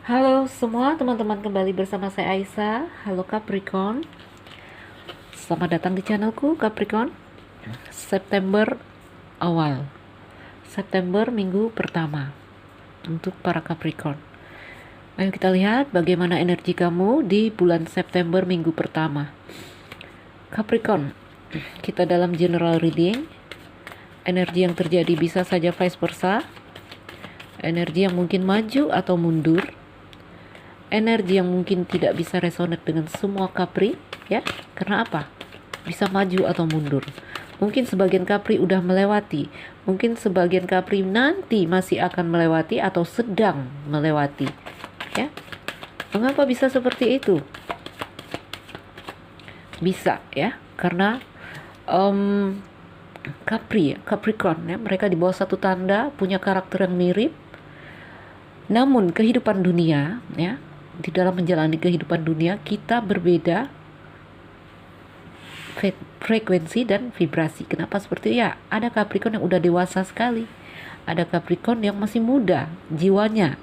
Halo semua teman-teman, kembali bersama saya Aisyah. Halo Capricorn, selamat datang di channelku Capricorn. September awal, September minggu pertama untuk para Capricorn. Ayo kita lihat bagaimana energi kamu di bulan September minggu pertama. Capricorn, kita dalam general reading. Energi yang terjadi bisa saja vice versa, energi yang mungkin maju atau mundur, energi yang mungkin tidak bisa resonate dengan semua Capri, ya. Karena apa? Bisa maju atau mundur. Mungkin sebagian Capri udah melewati, mungkin sebagian Capri nanti masih akan melewati atau sedang melewati, ya. Mengapa bisa seperti itu? Bisa, ya, karena Capricorn, ya, mereka di bawah satu tanda, punya karakter yang mirip. Namun kehidupan dunia, ya, di dalam menjalani kehidupan dunia kita berbeda frekuensi dan vibrasi. Kenapa seperti itu? Ya, ada Capricorn yang udah dewasa sekali, ada Capricorn yang masih muda jiwanya.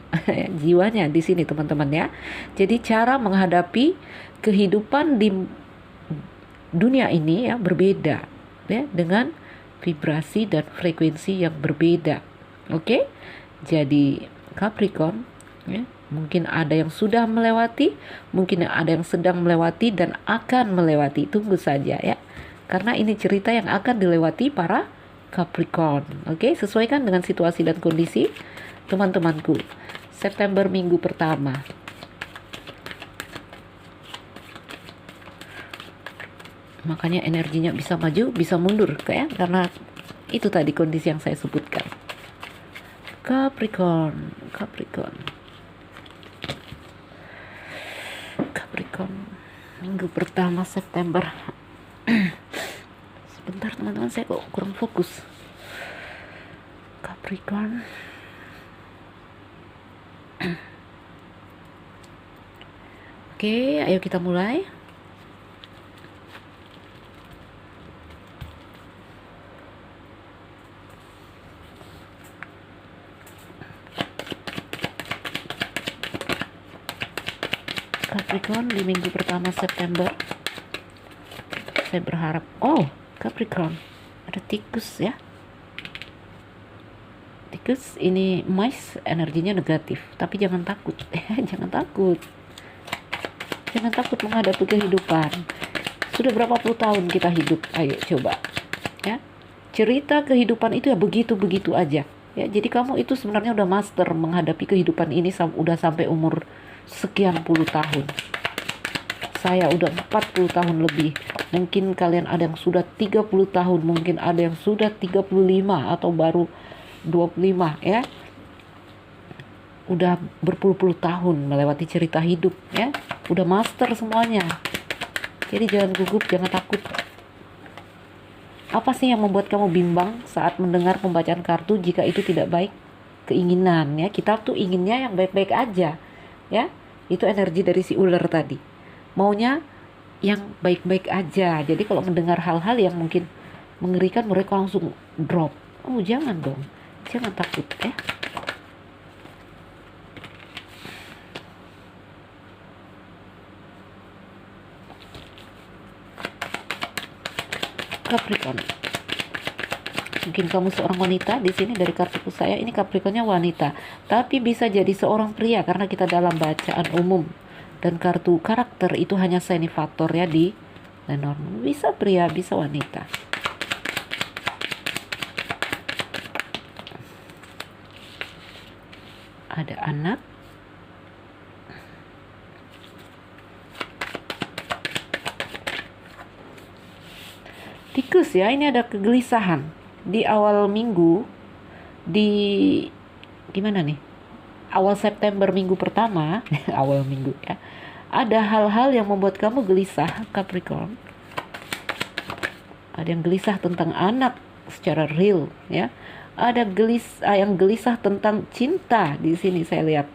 Jiwanya di sini teman-teman, ya. Jadi cara menghadapi kehidupan di dunia ini, ya, berbeda, ya, dengan vibrasi dan frekuensi yang berbeda. Oke? Jadi Capricorn, ya, mungkin ada yang sudah melewati, mungkin ada yang sedang melewati dan akan melewati. Tunggu saja, ya. Karena ini cerita yang akan dilewati para Capricorn. Oke, sesuaikan dengan situasi dan kondisi teman-temanku. September minggu pertama. Makanya energinya bisa maju, bisa mundur, kayak karena itu tadi kondisi yang saya sebutkan. Capricorn, minggu pertama September. Sebentar teman-teman, saya kok kurang fokus. Capricorn. Oke, ayo kita mulai. Capricorn di minggu pertama September. Saya berharap, Capricorn, ada tikus, ya. Tikus ini mais, energinya negatif, tapi jangan takut. Jangan takut menghadapi kehidupan. Sudah berapa puluh tahun kita hidup, ayo coba, ya. Cerita kehidupan itu ya begitu-begitu aja, ya. Jadi kamu itu sebenarnya udah master menghadapi kehidupan ini, udah sampai umur sekian puluh tahun. Saya udah 40 tahun lebih. Mungkin kalian ada yang sudah 30 tahun, mungkin ada yang sudah 35 atau baru 25, ya. Udah berpuluh-puluh tahun melewati cerita hidup, ya. Udah master semuanya. Jadi jangan gugup, jangan takut. Apa sih yang membuat kamu bimbang saat mendengar pembacaan kartu jika itu tidak baik? Keinginan, ya. Kita tuh inginnya yang baik-baik aja, ya. Itu energi dari si ular tadi. Maunya yang baik-baik aja. Jadi kalau mendengar hal-hal yang mungkin mengerikan, mereka langsung drop. Jangan dong. Jangan takut, ya. Capricorn. Mungkin kamu seorang wanita di sini dari kartuku saya, ini Capricornnya wanita, tapi bisa jadi seorang pria karena kita dalam bacaan umum. Dan kartu karakter itu hanya sign faktor, ya, di Lenormand. Bisa pria, bisa wanita. Ada anak. Tikus, ya, ini ada kegelisahan di awal minggu, di gimana nih? Awal September minggu pertama, awal minggu, ya. Ada hal-hal yang membuat kamu gelisah, Capricorn. Ada yang gelisah tentang anak secara real, ya. Ada yang gelisah tentang cinta di sini saya lihat.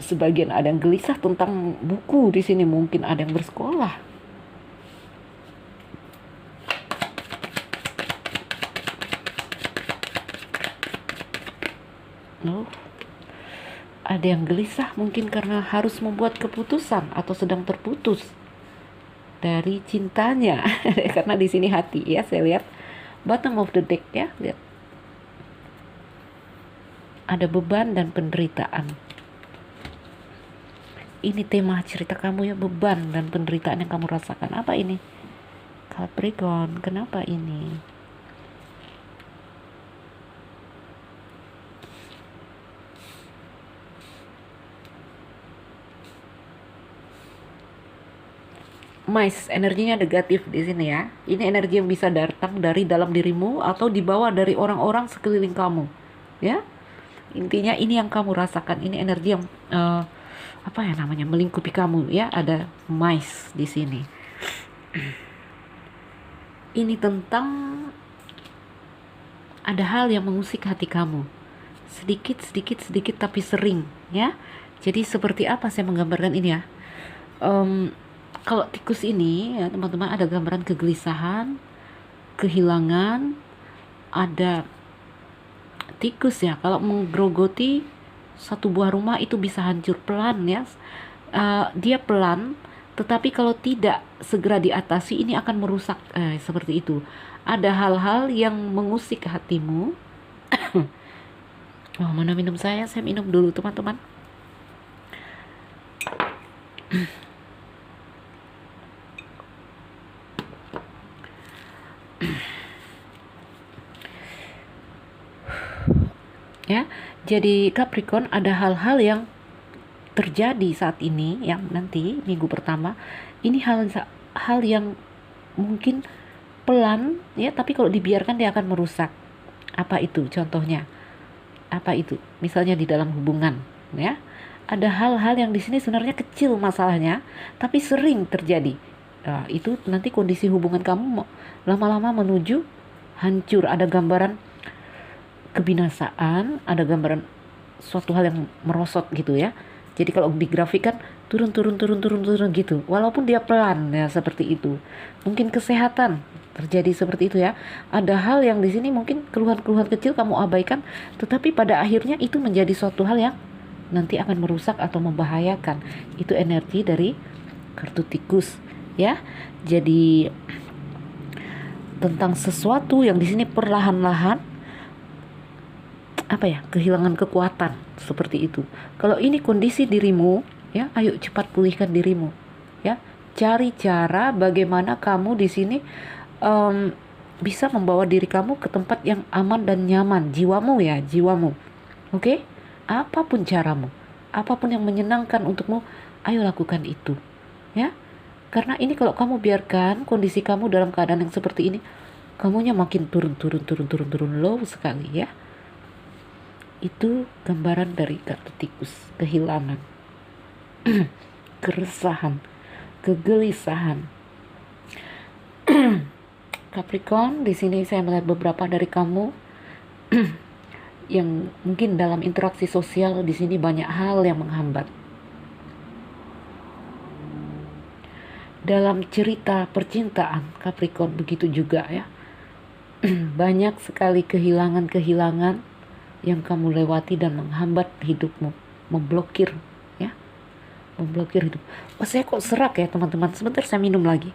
Sebagian ada yang gelisah tentang buku di sini, mungkin ada yang bersekolah. Oh, ada yang gelisah mungkin karena harus membuat keputusan atau sedang terputus dari cintanya. Karena di sini hati ya, saya lihat bottom of the deck ya, lihat ada beban dan penderitaan. Ini tema cerita kamu ya, beban dan penderitaan yang kamu rasakan. Apa ini? Capricorn, kenapa ini? Mais, energinya negatif di sini ya. Ini energi yang bisa datang dari dalam dirimu atau dibawa dari orang-orang sekeliling kamu. Ya, intinya ini yang kamu rasakan. Ini energi yang apa ya namanya, melingkupi kamu ya. Ada mais di sini. Ini tentang ada hal yang mengusik hati kamu. Sedikit, sedikit, sedikit tapi sering ya. Jadi seperti apa saya menggambarkan ini ya? Kalau tikus ini ya teman-teman, ada gambaran kegelisahan, kehilangan, ada tikus ya. Kalau menggerogoti satu buah rumah itu bisa hancur pelan ya. Dia pelan, tetapi kalau tidak segera diatasi ini akan merusak seperti itu. Ada hal-hal yang mengusik hatimu. Oh, mana minum saya minum dulu teman-teman. Ya, jadi Capricorn, ada hal-hal yang terjadi saat ini yang nanti minggu pertama ini hal yang mungkin pelan ya, tapi kalau dibiarkan dia akan merusak. Apa itu contohnya? Apa itu? Misalnya di dalam hubungan ya. Ada hal-hal yang di sini sebenarnya kecil masalahnya, tapi sering terjadi. Nah, itu nanti kondisi hubungan kamu lama-lama menuju hancur. Ada gambaran kebinasaan, ada gambaran suatu hal yang merosot gitu ya. Jadi kalau digrafikan turun gitu. Walaupun dia pelan ya, seperti itu. Mungkin kesehatan terjadi seperti itu ya. Ada hal yang di sini mungkin keluhan-keluhan kecil kamu abaikan, tetapi pada akhirnya itu menjadi suatu hal yang nanti akan merusak atau membahayakan. Itu energi dari kartu tikus ya. Jadi tentang sesuatu yang di sini perlahan-lahan apa ya, kehilangan kekuatan seperti itu. Kalau ini kondisi dirimu ya, ayo cepat pulihkan dirimu ya. Cari cara bagaimana kamu di sini bisa membawa diri kamu ke tempat yang aman dan nyaman, jiwamu ya, jiwamu. Oke? Apapun caramu, apapun yang menyenangkan untukmu, ayo lakukan itu ya. Karena ini kalau kamu biarkan kondisi kamu dalam keadaan yang seperti ini, kamunya makin turun low sekali ya. Itu gambaran dari kartu tikus, kehilangan, keresahan, kegelisahan. Capricorn, di sini saya melihat beberapa dari kamu yang mungkin dalam interaksi sosial di sini banyak hal yang menghambat. Dalam cerita percintaan Capricorn begitu juga ya. Banyak sekali kehilangan yang kamu lewati dan menghambat hidupmu, memblokir ya, memblokir hidup. Oh, saya kok serak ya teman-teman, sebentar saya minum lagi.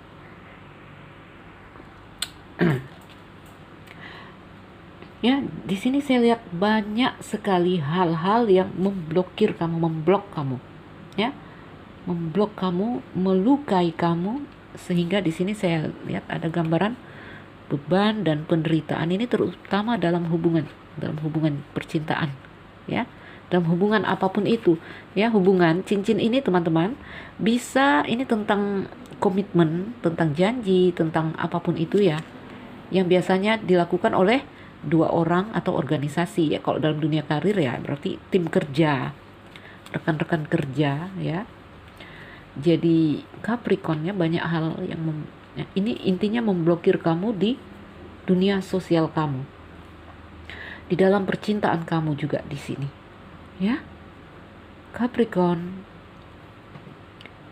Ya, di sini saya lihat banyak sekali hal-hal yang memblokir kamu, memblok kamu ya, memblok kamu, melukai kamu, sehingga di sini saya lihat ada gambaran beban dan penderitaan. Ini terutama dalam hubungan percintaan ya, dalam hubungan apapun itu ya. Hubungan cincin ini teman-teman, bisa ini tentang komitmen, tentang janji, tentang apapun itu ya, yang biasanya dilakukan oleh dua orang atau organisasi ya. Kalau dalam dunia karir ya berarti tim kerja, rekan-rekan kerja ya. Jadi Capricornnya banyak hal yang ini intinya memblokir kamu di dunia sosial kamu, di dalam percintaan kamu juga di sini ya. Capricorn,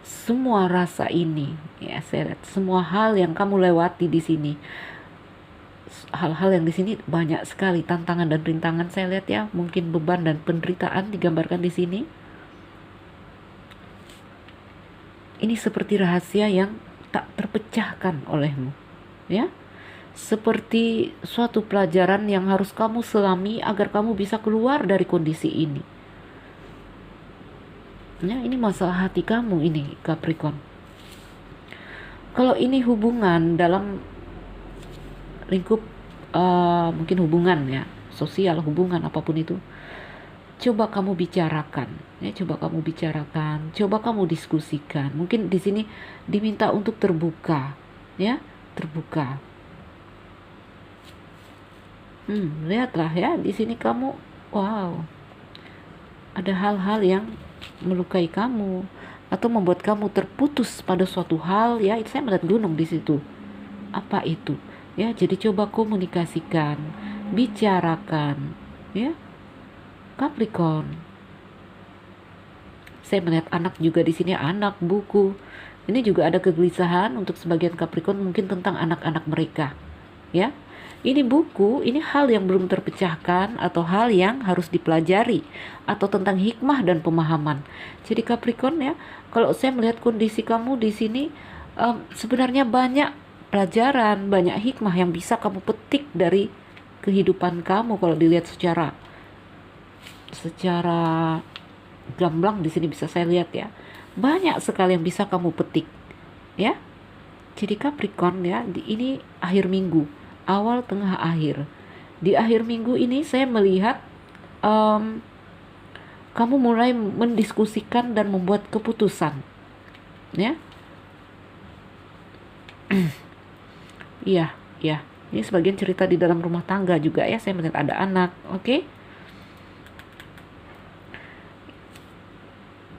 semua rasa ini ya, saya lihat semua hal yang kamu lewati di sini, hal-hal yang di sini banyak sekali tantangan dan rintangan saya lihat ya, mungkin beban dan penderitaan digambarkan di sini. Ini seperti rahasia yang tak terpecahkan olehmu, ya. Seperti suatu pelajaran yang harus kamu selami agar kamu bisa keluar dari kondisi ini. Ya, ini masalah hati kamu ini, Capricorn. Kalau ini hubungan dalam lingkup mungkin hubungan ya, sosial, hubungan apapun itu, coba kamu bicarakan, ya, coba kamu diskusikan. Mungkin di sini diminta untuk terbuka, ya, terbuka. Lihatlah ya, di sini kamu, wow, ada hal-hal yang melukai kamu atau membuat kamu terputus pada suatu hal, ya. Saya melihat gunung di situ. Apa itu? Ya, jadi coba komunikasikan, bicarakan, ya. Capricorn. Saya melihat anak juga di sini, anak, buku. Ini juga ada kegelisahan untuk sebagian Capricorn mungkin tentang anak-anak mereka, ya. Ini buku, ini hal yang belum terpecahkan atau hal yang harus dipelajari atau tentang hikmah dan pemahaman. Jadi Capricorn ya, kalau saya melihat kondisi kamu di sini sebenarnya banyak pelajaran, banyak hikmah yang bisa kamu petik dari kehidupan kamu kalau dilihat secara gamblang di sini bisa saya lihat ya. Banyak sekali yang bisa kamu petik, ya. Jadi Capricorn ya, ini akhir minggu, awal tengah akhir. Di akhir minggu ini saya melihat kamu mulai mendiskusikan dan membuat keputusan, ya. Iya, ya. Ini sebagian cerita di dalam rumah tangga juga ya. Saya melihat ada anak, oke?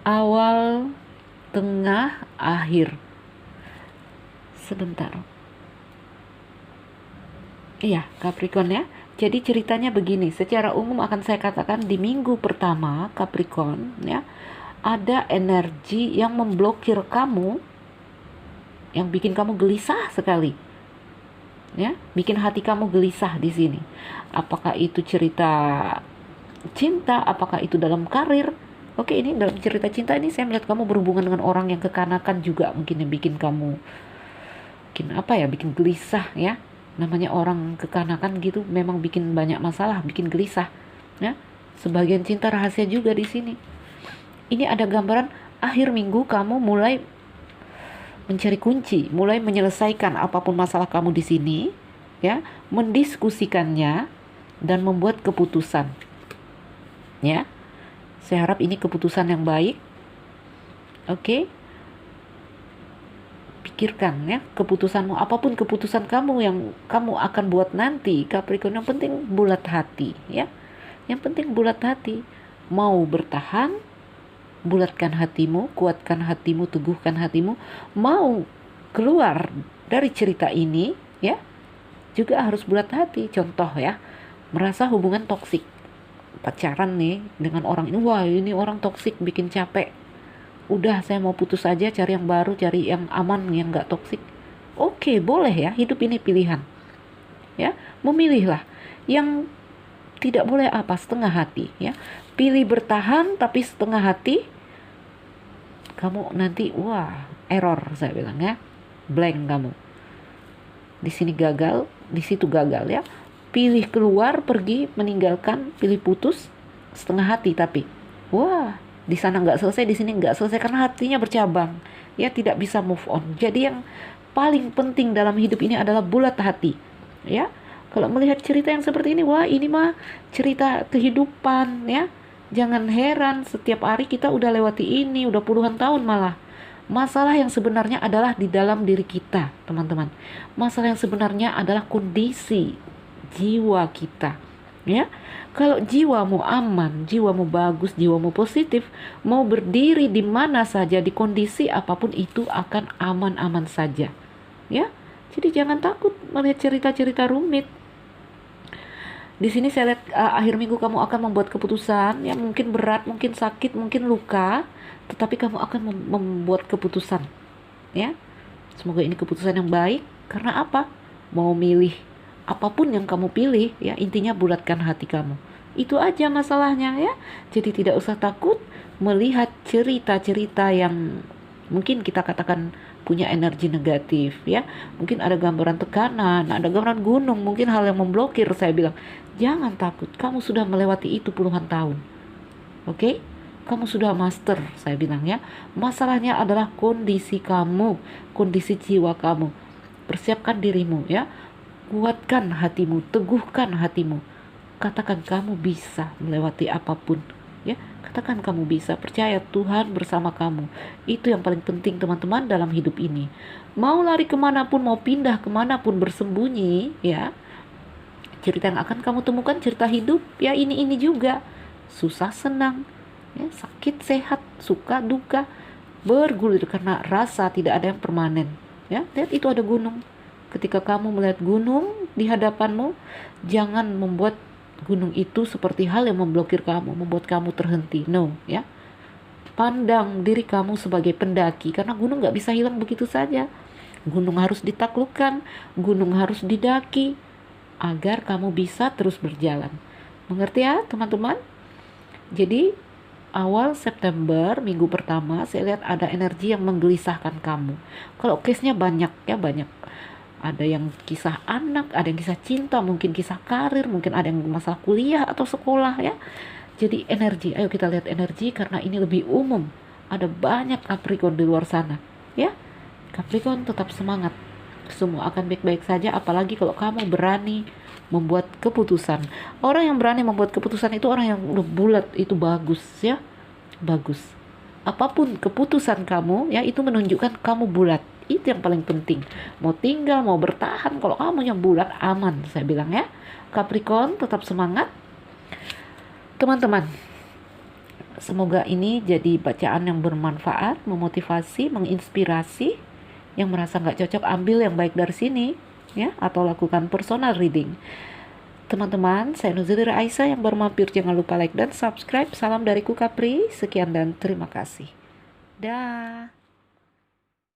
Awal, tengah, akhir. Sebentar. Iya, Capricorn ya. Jadi ceritanya begini, secara umum akan saya katakan di minggu pertama Capricorn ya, ada energi yang memblokir kamu, yang bikin kamu gelisah sekali. Ya, bikin hati kamu gelisah di sini. Apakah itu cerita cinta, apakah itu dalam karir? Oke, ini dalam cerita cinta ini saya melihat kamu berhubungan dengan orang yang kekanakan juga, mungkin yang bikin kamu bikin gelisah ya. Namanya orang kekanakan gitu memang bikin banyak masalah, bikin gelisah ya. Sebagian cinta rahasia juga di sini. Ini ada gambaran akhir minggu kamu mulai mencari kunci, mulai menyelesaikan apapun masalah kamu di sini ya, mendiskusikannya dan membuat keputusan. Ya. Saya harap ini keputusan yang baik. Oke. Pikirkan ya keputusanmu, apapun keputusan kamu yang kamu akan buat nanti Capricorn, yang penting bulat hati ya. Yang penting bulat hati. Mau bertahan, bulatkan hatimu, kuatkan hatimu, teguhkan hatimu. Mau keluar dari cerita ini ya, juga harus bulat hati. Contoh ya, merasa hubungan toksik, pacaran nih dengan orang ini, wah ini orang toksik bikin capek. Udah, saya mau putus aja, cari yang baru, cari yang aman, yang gak toksik. Oke, boleh ya, hidup ini pilihan. Ya, memilihlah. Yang tidak boleh apa, setengah hati ya. Pilih bertahan tapi setengah hati, kamu nanti wah, error saya bilang ya. Blank kamu. Di sini gagal, di situ gagal ya. Pilih keluar, pergi, meninggalkan, pilih putus, setengah hati tapi wah, di sana nggak selesai, di sini nggak selesai karena hatinya bercabang, ya, tidak bisa move on. Jadi yang paling penting dalam hidup ini adalah bulat hati, ya. Kalau melihat cerita yang seperti ini, wah ini mah cerita kehidupan, ya. Jangan heran setiap hari kita udah lewati ini, udah puluhan tahun malah. Masalah yang sebenarnya adalah di dalam diri kita, teman-teman. Masalah yang sebenarnya adalah kondisi jiwa kita, ya. Kalau jiwamu aman, jiwamu bagus, jiwamu positif, mau berdiri di mana saja, di kondisi apapun itu akan aman-aman saja, ya. Jadi jangan takut melihat cerita-cerita rumit. Di sini saya lihat akhir minggu kamu akan membuat keputusan yang mungkin berat, mungkin sakit, mungkin luka, tetapi kamu akan membuat keputusan, ya. Semoga ini keputusan yang baik. Karena apa? Mau milih apapun yang kamu pilih ya, intinya bulatkan hati kamu. Itu aja masalahnya ya. Jadi tidak usah takut melihat cerita-cerita yang mungkin kita katakan punya energi negatif ya. Mungkin ada gambaran tekanan, ada gambaran gunung, mungkin hal yang memblokir. Saya bilang, jangan takut, kamu sudah melewati itu puluhan tahun. Oke? Kamu sudah master, saya bilang ya. Masalahnya adalah kondisi kamu, kondisi jiwa kamu. Persiapkan dirimu ya. Kuatkan hatimu, teguhkan hatimu. Katakan kamu bisa melewati apapun. Ya, katakan kamu bisa, percaya Tuhan bersama kamu. Itu yang paling penting teman-teman dalam hidup ini. Mau lari kemanapun, mau pindah kemanapun, bersembunyi ya, cerita yang akan kamu temukan cerita hidup ya, ini juga. Susah senang ya, sakit sehat, suka duka, bergulir karena rasa tidak ada yang permanen ya. Lihat, itu ada gunung. Ketika kamu melihat gunung di hadapanmu, jangan membuat gunung itu seperti hal yang memblokir kamu, membuat kamu terhenti. No ya. Pandang diri kamu sebagai pendaki, karena gunung gak bisa hilang begitu saja. Gunung harus ditaklukkan, gunung harus didaki agar kamu bisa terus berjalan. Mengerti ya teman-teman? Jadi awal September, minggu pertama, saya lihat ada energi yang menggelisahkan kamu. Kalau case-nya banyak ya, banyak. Ada yang kisah anak, ada yang kisah cinta, mungkin kisah karir, mungkin ada yang masalah kuliah atau sekolah ya. Jadi energi, ayo kita lihat energi karena ini lebih umum. Ada banyak Capricorn di luar sana ya. Capricorn tetap semangat. Semua akan baik-baik saja, apalagi kalau kamu berani membuat keputusan. Orang yang berani membuat keputusan itu orang yang udah bulat, itu bagus ya. Bagus. Apapun keputusan kamu ya, itu menunjukkan kamu bulat. Itu yang paling penting. Mau tinggal, mau bertahan, kalau kamu yang bulat, aman, saya bilang ya. Capricorn tetap semangat. Teman-teman, semoga ini jadi bacaan yang bermanfaat, memotivasi, menginspirasi. Yang merasa nggak cocok, ambil yang baik dari sini ya, atau lakukan personal reading. Teman-teman, saya Nuzulira Aisyah yang baru mampir, jangan lupa like dan subscribe. Salam dariku Capri, sekian dan terima kasih. Dah.